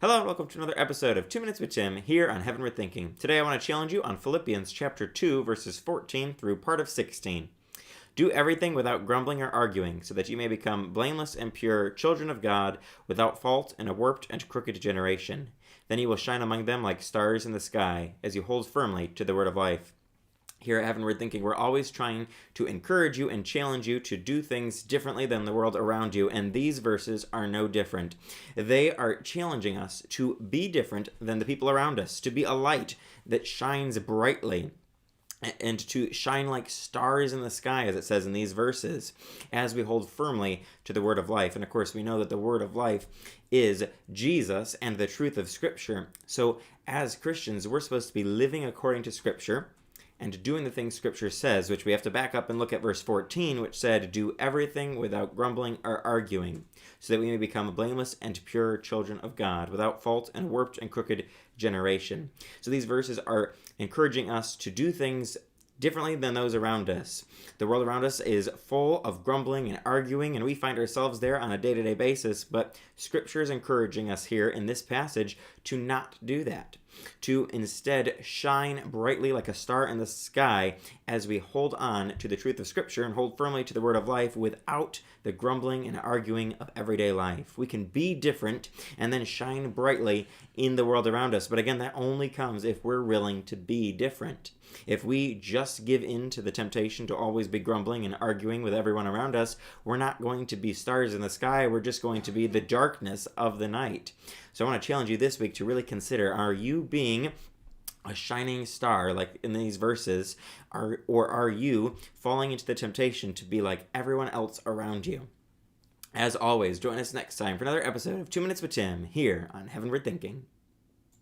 Hello and welcome to another episode of 2 Minutes with Tim here on Heavenward Thinking. Today I want to challenge you on Philippians chapter 2 verses 14 through part of 16. Do everything without grumbling or arguing, so that you may become blameless and pure children of God, without fault in a warped and crooked generation. Then you will shine among them like stars in the sky, as you hold firmly to the word of life. Here at Heavenward Thinking, we're always trying to encourage you and challenge you to do things differently than the world around you, and these verses are no different. They are challenging us to be different than the people around us, to be a light that shines brightly, and to shine like stars in the sky, as it says in these verses, as we hold firmly to the word of life. And of course, we know that the word of life is Jesus and the truth of Scripture. So as Christians, we're supposed to be living according to Scripture, and doing the things Scripture says, which we have to back up and look at verse 14, which said, do everything without grumbling or arguing, so that we may become blameless and pure children of God, without fault in a warped and crooked generation. So these verses are encouraging us to do things differently than those around us. The world around us is full of grumbling and arguing, and we find ourselves there on a day-to-day basis, but Scripture is encouraging us here in this passage to not do that, to instead shine brightly like a star in the sky as we hold on to the truth of Scripture and hold firmly to the word of life without the grumbling and arguing of everyday life. We can be different and then shine brightly in the world around us, but again, that only comes if we're willing to be different. If we just give in to the temptation to always be grumbling and arguing with everyone around us, we're not going to be stars in the sky, we're just going to be the darkness of the night. So I want to challenge you this week to really consider, are you being a shining star like in these verses, or are you falling into the temptation to be like everyone else around you? As always, join us next time for another episode of 2 Minutes with Tim here on Heavenward Thinking.